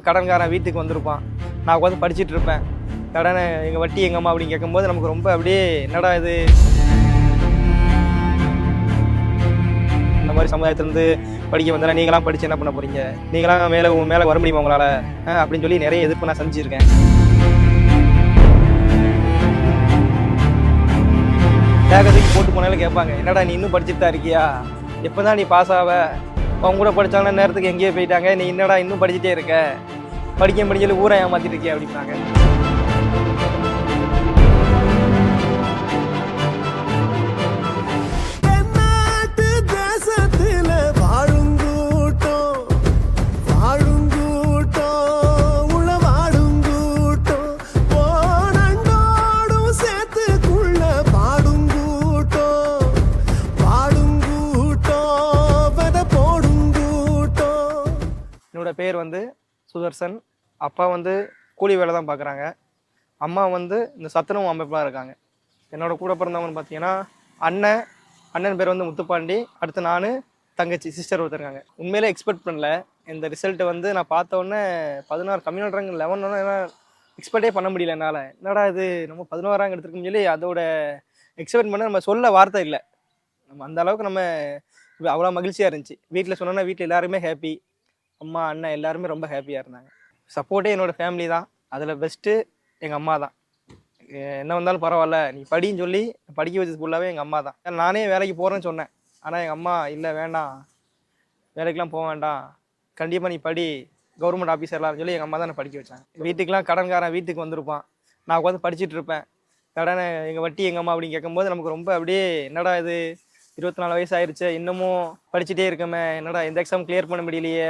கடன்காரன் வீட்டுக்கு வந்திருப்பான், நான் உட்காந்து படிச்சுட்டு இருப்பேன். கடனை எங்கள் வட்டி எங்கம்மா அப்படின்னு கேட்கும்போது நமக்கு ரொம்ப அப்படியே என்னடா இது, இந்த மாதிரி சமுதாயத்திலேருந்து படிக்க வந்தால் நீங்களாம் படித்து என்ன பண்ண போகிறீங்க, நீங்களாம் மேலே வர முடியுமா உங்களால் அப்படின்னு சொல்லி நிறைய எதிர்ப்பு நான் சந்திச்சிருக்கேன். பேகத்துக்கு போட்டு போனாலும் கேட்பாங்க, என்னடா நீ இன்னும் படிச்சுட்டு தான் இருக்கியா, எப்போ தான் நீ பாஸ் ஆவ, அவங்க கூட படித்தாங்கன்னா நேரத்துக்கு எங்கேயோ போயிட்டாங்க, நீ என்னடா இன்னும் படிச்சுட்டே இருக்க, படிக்கல ஊரை ஏமாத்திட்டு இருக்கியா அப்படின்னாங்க. என்னோட பேர் வந்து சுதர்சன். அப்பா வந்து கூலி வேலை தான் பார்க்குறாங்க. அம்மா வந்து இந்த சத்துணவு அமைப்பாக இருக்காங்க. என்னோட கூட பிறந்தவங்கன்னு பார்த்தீங்கன்னா அண்ணன் பேர் வந்து முத்துப்பாண்டி, அடுத்து நான், தங்கச்சி சிஸ்டர் ஒருத்தர் இருக்காங்க. உண்மையிலே எக்ஸ்பெக்ட் பண்ணல இந்த ரிசல்ட்டை வந்து நான் பார்த்த உடனே 16 கம்யூனல் ரேங்க் 11 எக்ஸ்பெக்டே பண்ண முடியல என்னால். என்னடா இது நம்ம 11 ரேங்க் எடுத்துருக்குன்னு சொல்லி அதோட எக்ஸ்பெக்ட் பண்ண நம்ம சொல்ல வார்த்தை இல்லை. நம்ம அந்த அளவுக்கு நம்ம அவ்வளோ மகிழ்ச்சியாக இருந்துச்சு. வீட்டில் சொன்னோன்னா வீட்டில் எல்லாருமே ஹாப்பி, அம்மா அண்ணன் எல்லாருமே ரொம்ப ஹாப்பியாக இருந்தாங்க. சப்போர்ட்டே என்னோடய ஃபேமிலி தான். அதில் பெஸ்ட்டு எங்கள் அம்மா தான். என்ன வந்தாலும் பரவாயில்ல நீ படின்னு சொல்லி படிக்க வச்சது ஃபுல்லாகவே எங்கள் அம்மா தான். நானே வேலைக்கு போகிறேன்னு சொன்னேன், ஆனால் எங்கள் அம்மா இல்லை வேண்டாம், வேலைக்கெலாம் போக வேண்டாம், கண்டிப்பாக நீ படி, கவர்மெண்ட் ஆஃபீஸர்லாம் சொல்லி எங்கள் அம்மா தான் என்னை படிக்க வச்சாங்க. வீட்டுக்கெலாம் கடன்காரன் வீட்டுக்கு வந்திருப்பான், நான் உட்காந்து படிச்சுட்டு இருப்பேன். கடனை எங்கள் வட்டி எங்கள் அம்மா அப்படின்னு கேட்கும்போது நமக்கு ரொம்ப அப்படியே என்னடா இது, 24 வயசு ஆயிடுச்சு, இன்னமும் படிச்சுட்டே இருக்கமே, என்னடா எந்த எக்ஸாம் கிளியர் பண்ண முடியலையே,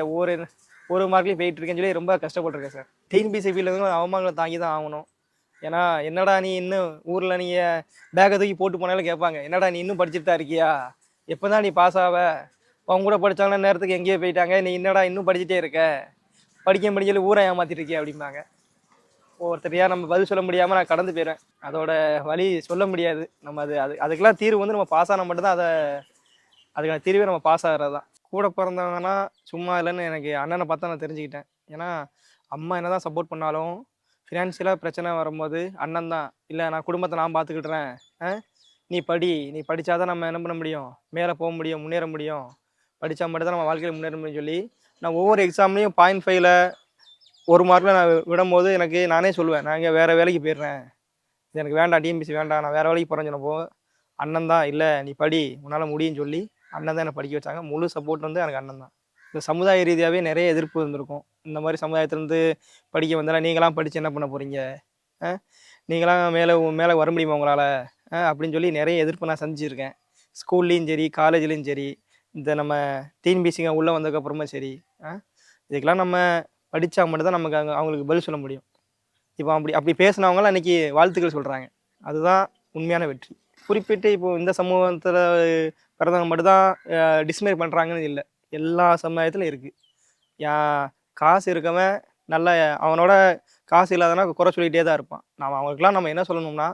ஒரு மார்க்லேயும் போயிட்டு இருக்கேன்னு சொல்லி ரொம்ப கஷ்டப்பட்டுருக்கேன் சார். டிஎன்பிஎஸ்சி ஃபீல்டில் வந்து அவமானங்களை தாங்கி தான் ஆகணும். ஏன்னா என்னடா நீ இன்னும் ஊரில் நீங்கள் பேக்கை தூக்கி போட்டு போனாலும் கேட்பாங்க, என்னடா நீ இன்னும் படிச்சுட்டு தான் இருக்கியா, எப்போ தான் நீ பாஸ் ஆவ, அவங்க கூட படித்தாங்கன்னா நேரத்துக்கு எங்கேயோ போயிட்டாங்க, நீ என்னடா இன்னும் படிச்சுட்டே இருக்க, படிக்கல ஊரை ஏமாத்திட்டு இருக்கியா அப்படிம்பாங்க. ஒருத்தரையா நம்ம பதில் சொல்ல முடியாமல் நான் கடந்து போயிடுவேன். அதோட வழி சொல்ல முடியாது. நம்ம அதுக்கெல்லாம் தீர்வு வந்து நம்ம பாஸ் ஆனால் மட்டும்தான் அதுக்கான தீர்வே நம்ம பாஸ் ஆகிறது தான். கூட பிறந்தவங்கன்னா சும்மா இல்லைன்னு எனக்கு அண்ணனை பார்த்தா நான் தெரிஞ்சுக்கிட்டேன். ஏன்னா அம்மா என்ன தான் சப்போர்ட் பண்ணாலும் ஃபினான்ஷியலாக பிரச்சனை வரும்போது அண்ணன் தான், இல்லை நான் குடும்பத்தை நான் பார்த்துக்கிட்டுறேன், நீ படித்தா தான் நம்ம என்ன பண்ண முடியும், மேலே போக முடியும், முன்னேற முடியும், படித்தா மட்டும் தான் நம்ம வாழ்க்கையில் முன்னேற முடியும்னு சொல்லி நான் ஒவ்வொரு எக்ஸாம்லேயும் 0.5ல் 1 மார்க்கில் நான் விடும்போது எனக்கு நானே சொல்லுவேன், நான் இங்கே வேறு வேலைக்கு போயிடுறேன், இது எனக்கு வேண்டாம், டிஎன்பிஎஸ்சி வேண்டாம், நான் வேறு வேலைக்கு போகிறேன்னு சொன்னப்போ அண்ணன் தான், இல்லை நீ படி உன்னால் முடியும்னு சொல்லி அண்ணன் தான் என்னை படிக்க வச்சாங்க. முழு சப்போர்ட் வந்து எனக்கு அண்ணன் தான். இந்த சமுதாய ரீதியாகவே நிறைய எதிர்ப்பு இருந்திருக்கும். இந்த மாதிரி சமுதாயத்திலேருந்து படிக்க வந்தால் நீங்களாம் படித்து என்ன பண்ண போகிறீங்க, நீங்களாம் மேலே வர முடியுமா உங்களால் அப்படின்னு சொல்லி நிறைய எதிர்ப்பு நான் சந்திச்சிருக்கேன். ஸ்கூல்லேயும் சரி, காலேஜ்லேயும் சரி, இந்த நம்ம டிஎன்பிஎஸ்சிங்க உள்ளே வந்ததுக்கப்புறமா சரி, இதுக்கெல்லாம் நம்ம படித்தா மட்டும்தான் நமக்கு அவங்களுக்கு பதில் சொல்ல முடியும். இப்போ அப்படி பேசினவங்களாம் இன்றைக்கி வாழ்த்துக்கள் சொல்கிறாங்க. அதுதான் உண்மையான வெற்றி. குறிப்பிட்டு இப்போது இந்த சமூகத்தில் பிறந்தவங்க மட்டும்தான் டிஸ்மேர் பண்ணுறாங்கன்னு இல்லை, எல்லா சமுதாயத்திலும் இருக்குது. காசு இருக்கவன் நல்ல அவனோட காசு இல்லாதனா குறை சொல்லிகிட்டே தான் இருப்பான். அவங்களுக்குலாம் நம்ம என்ன சொல்லணும்னா,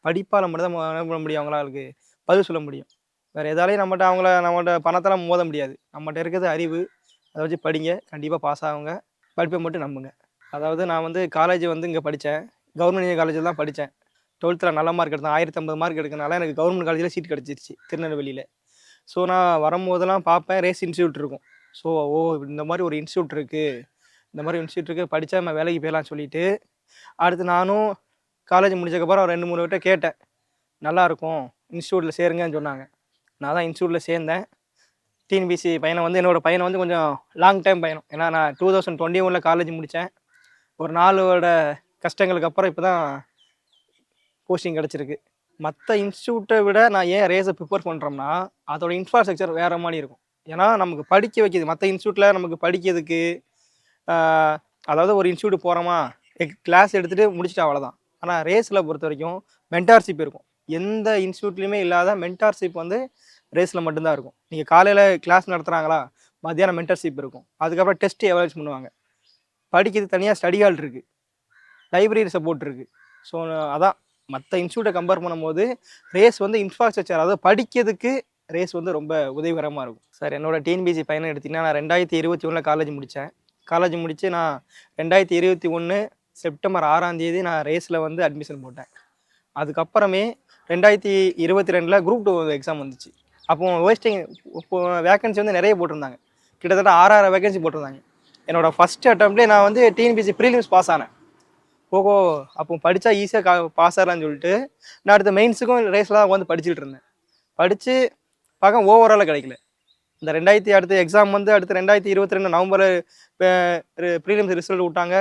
படிப்பால் மட்டும் தான் என்ன பண்ண முடியும், அவங்களுக்கு பதில் சொல்ல முடியும். வேறு எதாலையும் நம்மகிட்ட பணத்தெல்லாம் மோத முடியாது. நம்மகிட்ட இருக்கிறது அறிவு, அதை வச்சு படிங்க, கண்டிப்பாக பாஸ் ஆகுங்க, படிப்பை மட்டும் நம்புங்க. அதாவது நான் வந்து காலேஜ் வந்து இங்கே படித்தேன், கவர்மெண்ட் இன்ஜினியரிங் காலேஜில் தான் படித்தேன். 12ல் நல்ல மார்க் எடுத்தேன், 1050 மார்க் எடுக்கிறனால எனக்கு கவர்மெண்ட் காலேஜில் சீட் கிடச்சிருச்சு திருநெல்வேலியில். ஸோ நான் வரும்போதெல்லாம் பார்ப்பேன், ரேஸ் இன்ஸ்டியூட் இருக்கும். ஸோ இந்த மாதிரி ஒரு இன்ஸ்டியூட் இருக்குது, படித்தா நம்ம வேலைக்கு போயிடலாம்னு சொல்லிவிட்டு அடுத்து நானும் காலேஜ் முடிச்சதுக்கப்புறம் 2-3 விட்ட கேட்டேன், நல்லாயிருக்கும் இன்ஸ்டியூட்டில் சேருங்கன்னு சொன்னாங்க. நான் தான் இன்ஸ்டியூட்டில் சேர்ந்தேன். டிஎன்பிஎஸ்சி என்னோடய பையனை வந்து கொஞ்சம் லாங் டைம் பயணம். ஏன்னா நான் 2021 காலேஜ் முடித்தேன். ஒரு 4 வருட கஷ்டங்களுக்கு அப்புறம் இப்போ தான் போஸ்டிங் கிடச்சிருக்கு. மற்ற இன்ஸ்டியூட்டை விட நான் ஏன் ரேஸை ப்ரிப்பேர் பண்ணுறோம்னா, அதோட இன்ஃப்ராஸ்ட்ரக்சர் வேறு மாதிரி இருக்கும். ஏன்னா நமக்கு படிக்க வைக்கிது, மற்ற இன்ஸ்டியூட்டில் நமக்கு படிக்கிறதுக்கு அதாவது ஒரு இன்ஸ்டியூட் போகிறோமா, கிளாஸ் எடுத்துகிட்டு முடிச்சுட்டு அவ்வளோதான். ஆனால் ரேஸில் பொறுத்த வரைக்கும் மென்டார்ஷிப் இருக்கும். எந்த இன்ஸ்டியூட்லேயுமே இல்லாத மென்டார்ஷிப் வந்து ரேஸில் மட்டும்தான் இருக்கும். நீங்கள் காலையில் கிளாஸ் நடத்துகிறாங்களா, மத்தியானம் மென்டர்ஷிப் இருக்கும், அதுக்கப்புறம் டெஸ்ட்டு எவாலுவேட் பண்ணுவாங்க, படிக்கிறது தனியாக ஸ்டடி ஹால் இருக்குது, லைப்ரரி சப்போர்ட் இருக்குது. ஸோ அதான் மற்ற இன்ஸ்டியூட்டை கம்பேர் பண்ணும்போது ரேஸ் வந்து இன்ஃப்ராஸ்ட்ரக்சர், அதாவது படிக்கிறதுக்கு ரேஸ் வந்து ரொம்ப உதவிகரமாக இருக்கும் சார். என்னோட டிஎன்பிஎஸ்சி பையனை எடுத்திங்கன்னா, நான் 2021 காலேஜ் முடித்தேன். காலேஜ் முடித்து நான் 2021 செப்டம்பர் 6ஆம் தேதி நான் ரேஸில் வந்து அட்மிஷன் போட்டேன். அதுக்கப்புறமே 2022 குரூப் 2 எக்ஸாம் வந்துச்சு. அப்போ வேஸ்டிங் இப்போ வேக்கன்சி வந்து நிறைய போட்டிருந்தாங்க. கிட்டத்தட்ட 6,000 வேகன்சி போட்டிருந்தாங்க. என்னோடய ஃபஸ்ட் அட்டம்ப்ட்லேயே நான் வந்து டிஎன்பிஎஸ்சி ப்ரீலிம்ஸ் பாஸ் ஆனேன். போகோ அப்போ படித்தா ஈஸியாக பாஸ் ஆகலான்னு சொல்லிட்டு நான் அடுத்த மெயின்ஸுக்கும் ரேஸில் தான் வந்து படிச்சுட்டு இருந்தேன். படித்து பார்க்க ஓவராலாக கிடைக்கல. இந்த அடுத்த எக்ஸாம் வந்து அடுத்து 2022 நவம்பர் ப்ரீலிம்ஸ் ரிசல்ட் விட்டாங்க.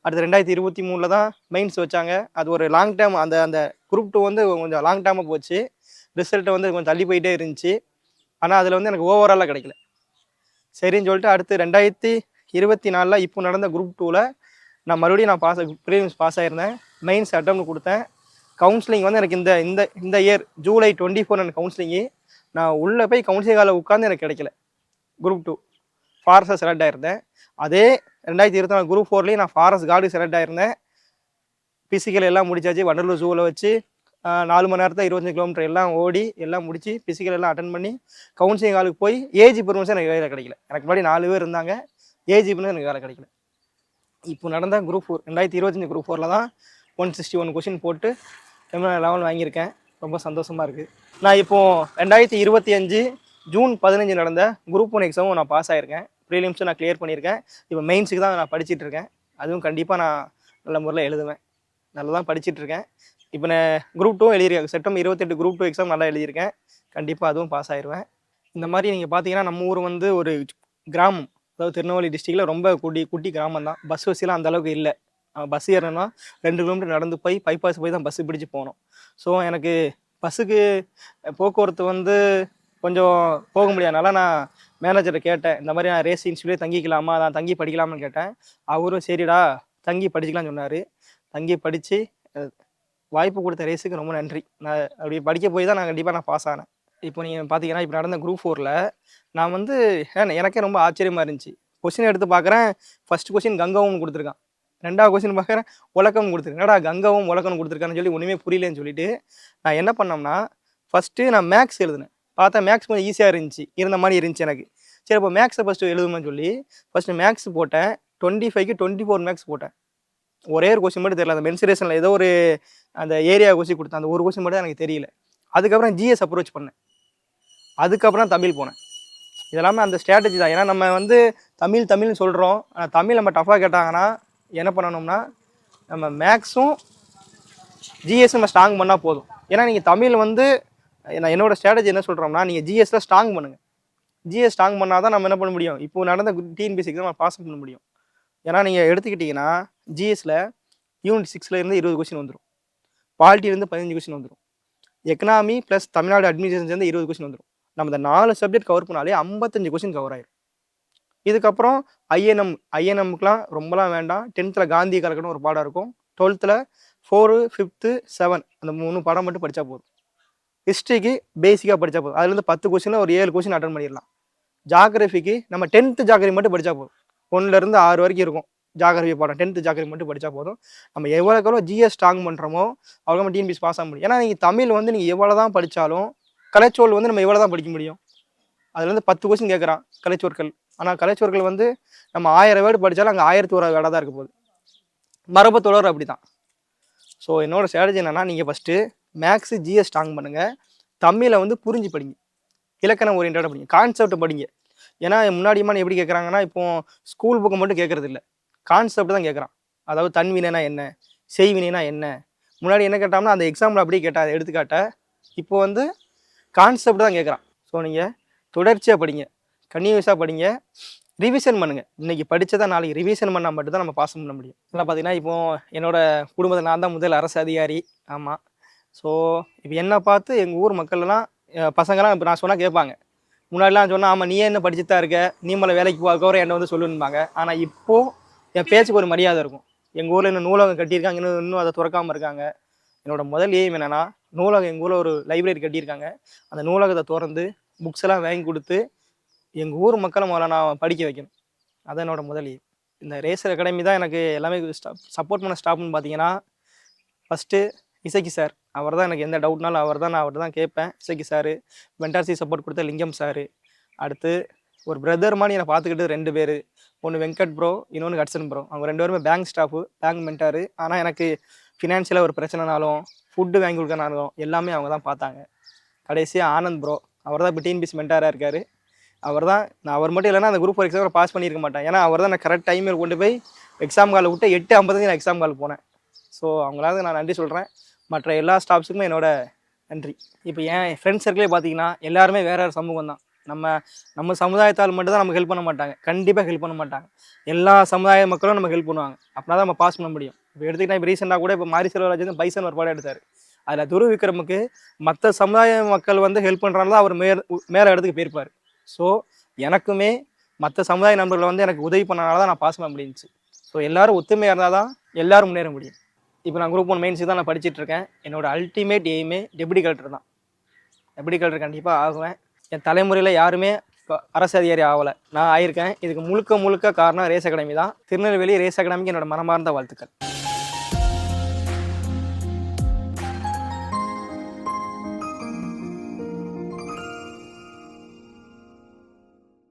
அடுத்து 2023 தான் மெயின்ஸ் வச்சாங்க. அது ஒரு லாங் டேர்ம் அந்த அந்த குரூப் 2 வந்து கொஞ்சம் லாங் டேர்மாக போச்சு. ரிசல்ட்டு வந்து கொஞ்சம் தள்ளி போயிட்டே இருந்துச்சு. ஆனால் அதில் வந்து எனக்கு ஓவராலாக கிடைக்கல. சரின்னு சொல்லிட்டு அடுத்து 2024 இப்போ நடந்த குரூப் 2ல் நான் மறுபடியும் ப்ரீலிம்ஸ் பாஸ் ஆகிருந்தேன். மெயின்ஸ் அட்டம்ப்ட் கொடுத்தேன். கவுன்சிலிங் வந்து எனக்கு இந்த இந்த இந்த இயர் ஜூலை 24 எனக்கு கவுன்சிலிங்கு. நான் உள்ளே போய் கவுன்சிலிங் காலில் உட்காந்து எனக்கு கிடைக்கல. குரூப் 2 ஃபாரஸ்ட்டாக செலக்ட் ஆகிருந்தேன். அதே 2024 குரூப் 4லேயும் நான் ஃபாரஸ்ட் கார்டுக்கு செலக்ட் ஆகிருந்தேன். பிசிக்கல் எல்லாம் முடிச்சாச்சு. வண்டலூர் ஜூவில் வச்சு 4 மணி நேரத்தில் 25 கிலோமீட்டர் எல்லாம் ஓடி எல்லாம் முடிச்சு பிசிக்கல் எல்லாம் அட்டன் பண்ணி கவுன்சிலிங் காலுக்கு போய் ஏஜ் பெர்மிஷன் எனக்கு வேலை கிடைக்கல. எனக்கு முன்னாடி 4 பேர் இருந்தாங்க. ஏஜ் பெர்மிஷன் எனக்கு வேலை கிடைக்கல. இப்போ நடந்த குரூப் 4 2025 குரூப் 4ல் தான் 161 கொஷின் போட்டு லெவல் வாங்கியிருக்கேன். ரொம்ப சந்தோஷமாக இருக்குது. நான் இப்போது 2025 ஜூன் 15 நடந்த குரூப் 1 எக்ஸாமும் நான் பாஸ் ஆகிருக்கேன். ப்ரீலிம்ஸும் நான் கிளியர் பண்ணியிருக்கேன். இப்போ மெயின்ஸுக்கு தான் நான் படிச்சுட்டு இருக்கேன். அதுவும் கண்டிப்பாக நான் நல்ல முறையில் எழுதுவேன். நல்லா தான் படிச்சுட்ருக்கேன். இப்போ நான் குரூப் 2 எழுதியிருக்கேன். செப்டம்பர் 28 குரூப் 2 எக்ஸாம் நல்லா எழுதியிருக்கேன். கண்டிப்பாக அதுவும் பாஸ் ஆயிடுவேன். இந்த மாதிரி நீங்கள் பார்த்தீங்கன்னா நம்ம ஊர் வந்து ஒரு கிராமம், அதாவது திருநெல்வேலி டிஸ்ட்ரிக்டில் ரொம்ப குட்டி கிராமம் தான். பஸ் வசதிலாம் அந்தளவுக்கு இல்லை. பஸ் ஏறணும்னா 2 கிலோமீட்டர் நடந்து போய் பைபாஸ் போய் தான் பஸ்ஸு பிடிச்சி போகணும். ஸோ எனக்கு பஸ்ஸுக்கு போக்குவரத்து வந்து கொஞ்சம் போக முடியாதனால நான் மேனேஜரை கேட்டேன். இந்த மாதிரி நான் ரேஸ் இன்ஸ்டியூட்லேயே தங்கிக்கலாமா, நான் தங்கி படிக்கலாமான்னு கேட்டேன். அவரும் சரிடா தங்கி படிக்கலாம்னு சொன்னார். தங்கி படித்து வாய்ப்பு கொடுத்த ரேஸுக்கு ரொம்ப நன்றி. நான் அப்படி படிக்க போய் தான் நான் கண்டிப்பாக பாஸ் ஆனேன். இப்போ நீங்கள் பார்த்தீங்கன்னா இப்போ நடந்த குரூப் 4ல் நான் வந்து எனக்கே ரொம்ப ஆச்சரியமாக இருந்துச்சு. கொஸ்டின் எடுத்து பார்க்குறேன். ஃபஸ்ட் கொஸ்டின் கங்காவும் கொடுத்துருக்கான். 2வது கொஸ்டின் பார்க்குறேன் உலகம் கொடுத்துருக்கேன். என்னடா கங்காவும் உலகம் கொடுத்துருக்கான்னு சொல்லி ஒன்றுமே புரியலன்னு சொல்லிட்டு நான் என்ன பண்ணோம்னா ஃபஸ்ட்டு நான் மேக்ஸ் எழுதுனேன். பார்த்தா மேக்ஸ் கொஞ்சம் ஈஸியாக இருந்துச்சு, இருந்த மாதிரி இருந்துச்சு எனக்கு. சரி இப்போ மேக்ஸை ஃபஸ்ட்டு எழுதுமான்னு சொல்லி ஃபஸ்ட்டு மேக்ஸ் போட்டேன். 25க்கு 24 மேக்ஸ் போட்டேன். ஒரே ஒரு கொஸ்டின் மட்டும் தெரியல. அந்த மென்சுரேஷனில் ஏதோ ஒரு அந்த ஏரியா கொஸ்டின் கொடுத்தேன். அந்த ஒரு கொஸ்டின் மட்டும் எனக்கு தெரியல. அதுக்கப்புறம் ஜிஎஸ் அப்ரோச் பண்ணேன். அதுக்கப்புறம் தமிழ் போனேன். இதெல்லாமே அந்த ஸ்ட்ராட்டஜி தான். ஏன்னா நம்ம வந்து தமிழ்னு சொல்கிறோம். ஆனால் தமிழ் நம்ம டஃபாக கேட்டாங்கன்னா என்ன பண்ணணும்னா நம்ம மேக்ஸும் ஜிஎஸ் நம்ம ஸ்ட்ராங் பண்ணால் போதும். ஏன்னா நீங்கள் தமிழ் வந்து நான் என்னோடய ஸ்ட்ராட்டஜி என்ன சொல்கிறோம்னா நீங்கள் ஜிஎஸ்ல ஸ்ட்ராங் பண்ணுங்கள். ஜிஎஸ் ஸ்ட்ராங் பண்ணால் தான் நம்ம என்ன பண்ண முடியும், இப்போது நடந்த டிஎன்பிஎஸ்சி எக்ஸாம் பாஸ் பண்ண முடியும். ஏன்னா நீங்கள் எடுத்துக்கிட்டிங்கன்னா ஜிஎஸ்ல யூனிட் 6ல் இருந்து 20 கொஸ்டின் வந்துடும். பாலிட்டிலேருந்து 15 கொஸ்டின் வந்துடும். எக்கனாமி ப்ளஸ் தமிழ்நாடு அட்மினிஸ்ட்ரேஷன் சேர்ந்து 20 கொஸ்டின் வந்துடும். நம்ம இந்த 4 சப்ஜெக்ட் கவர் பண்ணாலே 55 கொஸ்டின் கவர் ஆயிடும். இதுக்கப்புறம் ஐஎன்எம்க்குலாம் ரொம்பலாம் வேண்டாம். 10th காந்தி கலக்கணும் ஒரு பாடம் இருக்கும். 12th 4, 5th, 7 அந்த 3 பாடம் மட்டும் படித்தா போதும். ஹிஸ்ட்ரிக்கு பேசிக்காக படித்தா போதும். அதுலேருந்து 10 கொஸ்டினில் ஒரு 7 கொஸ்டின் அட்டன் பண்ணிடலாம். ஜாகிரபிக்கு நம்ம 10th ஜாகிரபி மட்டும் படித்தா போதும். 1லேருந்து 6 வரைக்கும் இருக்கும் ஜாகிரபி பாடம். 10th ஜாகிரபி மட்டும் படித்தா போதும். நம்ம எவ்வளோக்கு ஜிஎஸ் ஸ்ட்ராங் பண்ணுறோமோ அவ்வளோ நம்ம டிஎன்பிஎஸ் பாஸ் ஆக முடியும். ஏன்னா நீங்கள் தமிழ் வந்து நீங்கள் எவ்வளோ தான் படித்தாலும் கலைச்சொல் வந்து நம்ம எவ்வளோ தான் படிக்க முடியும். அதுலேருந்து 10 கொஸ்டின் கேட்குறான் கலைச்சொற்கள். ஆனால் கலைச்சொற்கள் வந்து நம்ம 1000 வேர்டு படித்தாலும் அங்கே 1001 வேர்டாக தான் இருக்க போகுது. மரபு தொடர் அப்படி தான். ஸோ என்னோடய ஸ்ட்ராட்டஜி என்னென்னா நீங்கள் ஃபஸ்ட்டு மேக்ஸு ஜிஎஸ் ஸ்ட்ராங் பண்ணுங்கள். தமிழை வந்து புரிஞ்சு படிங்க. இலக்கணம் ஓரியன்டாக படிங்க. கான்செப்ட் படிங்க. ஏன்னா முன்னாடியமான எப்படி கேட்குறாங்கன்னா இப்போது ஸ்கூல் புக்கை மட்டும் கேட்குறது இல்லை, கான்செப்ட் தான் கேட்குறான். அதாவது தன்வினைனா என்ன, செய்வினைனா என்ன. முன்னாடி என்ன கேட்டாங்கன்னா அந்த எக்ஸாம்பிள் அப்படியே கேட்டால் எடுத்துக்காட்ட இப்போ வந்து கான்செப்ட் தான் கேட்குறான். ஸோ நீங்கள் தொடர்ச்சியாக படிங்க, கன்டினியூஸாக படிங்க, ரிவிஷன் பண்ணுங்கள். இன்றைக்கி படித்ததான் நாளைக்கு ரிவிஷன் பண்ணால் மட்டும்தான் நம்ம பாஸ் பண்ண முடியும். இதெல்லாம் பார்த்தீங்கன்னா இப்போது என்னோடய குடும்பத்தில் நான் தான் முதல் அரசு அதிகாரி. ஆமாம். ஸோ இப்போ என்னை பார்த்து எங்கள் ஊர் மக்கள்லாம் பசங்கள்லாம் இப்போ நான் சொன்னால் கேட்பாங்க. முன்னாடிலாம் சொன்னால் ஆமாம் நீ என்ன படிச்சுட்டு தான் இருக்க, நீ மேலே வேலைக்கு போகிற என்னை வந்து சொல்லுன்பாங்க. ஆனால் இப்போது என் பேச்சுக்கு ஒரு மரியாதை இருக்கும். எங்கள் ஊரில் இன்னும் நூலகம் கட்டியிருக்காங்க, இன்னும் அதை திறக்காமல் இருக்காங்க. என்னோடய முதல் எய்ம் என்னென்னா நூலகம் எங்கள் ஊரில் ஒரு லைப்ரரி கட்டியிருக்காங்க. அந்த நூலகத்தை திறந்து புக்ஸ் எல்லாம் வாங்கி கொடுத்து எங்கள் ஊர் மக்களை முதல்ல நான் படிக்க வைக்கணும். அதான் என்னோடய முதல் எய்ம். இந்த ரேசர் அகாடமி தான் எனக்கு எல்லாமே சப்போர்ட் பண்ண ஸ்டாஃப்னு பார்த்தீங்கன்னா ஃபஸ்ட்டு இசக்கி சார். அவர் தான் எனக்கு எந்த டவுட்னாலும் நான் அவர்கிட்ட தான் கேட்பேன். இசக்கி சார், மென்டார்சி சப்போர்ட் கொடுத்த லிங்கம் சார். அடுத்து ஒரு பிரதர் மாதிரி என்னை பார்த்துக்கிட்டு 2 பேர், ஒன்று வெங்கட் ப்ரோ, இன்னொன்று ஹட்சன் ப்ரோ. அவங்க 2 பேருமே பேங்க் ஸ்டாஃபு, பேங்க் மென்டாரு. ஆனால் எனக்கு ஃபினான்ஷியலாக ஒரு பிரச்சனைனாலும், ஃபுட்டு வாங்கி கொடுக்கறனாலும் எல்லாமே அவங்க தான் பார்த்தாங்க. கடைசியாக ஆனந்த் ப்ரோ, அவர் தான் இப்போ டிஎன்பிஎஸ்சி மென்டாராக இருக்கார். அவர் மட்டும் இல்லைன்னா அந்த குரூப் 4 எக்ஸாம் பாஸ் பண்ணியிருக்க மாட்டேன். ஏன்னா அவர் தான் நான் கரெக்ட் டைமில் கொண்டு போய் எக்ஸாம் காலில் விட்டு 8:50க்கு நான் எக்ஸாம் கால் போனேன். ஸோ அவங்களால நான் நன்றி சொல்கிறேன். மற்ற எல்லா ஸ்டாஃப்ஸுக்குமே என்னோட நன்றி. இப்போ என் ஃப்ரெண்ட்ஸ் சர்க்கிளே பார்த்தீங்கன்னா எல்லாருமே வேற வேறு சமூகம் தான். நம்ம சமுதாயத்தால் மட்டும் தான் நமக்கு ஹெல்ப் பண்ண மாட்டாங்க. கண்டிப்பாக ஹெல்ப் பண்ண மாட்டாங்க. எல்லா சமுதாய மக்களும் நமக்கு ஹெல்ப் பண்ணுவாங்க. அப்படின்னா தான் நம்ம பாஸ் பண்ண முடியும். இப்போ எடுத்துக்கிட்டா இப்போ ரீசெண்டாக கூட இப்போ மாரி செல்வராஜ் வந்து பைசன் ஒரு பாடம் எடுத்தார். அதில் துருவ விக்ரமுக்கு மற்ற சமுதாய மக்கள் வந்து ஹெல்ப் பண்ணுறாங்க அவர் மேலே இடத்துக்கு போயிருப்பார். ஸோ எனக்குமே மற்ற சமுதாய நண்பர்களை வந்து எனக்கு உதவி பண்ணனால தான் நான் பாஸ் பண்ண முடிஞ்சிச்சு. ஸோ எல்லோரும் ஒத்துமையாக இருந்தால் தான் எல்லோரும் முன்னேற முடியும். இப்போ நான் குரூப் 1 மெயின்ஸுக்கு தான் நான் படிச்சுட்டு இருக்கேன். என்னோட அல்டிமேட் எய்மே டெப்யூட்டி கலெக்டர் தான். டெப்யூட்டி கலெக்டர் கண்டிப்பாக ஆகுவேன். என் தலைமுறையில் யாருமே அரசு அதிகாரி ஆகலை, நான் ஆயிருக்கேன். இதுக்கு முழுக்க காரணம் ரேஸ் அகாடமி தான். திருநெல்வேலி ரேஸ் அகாடமிக்கு என்னோட மனமார்ந்த வாழ்த்துக்கள்.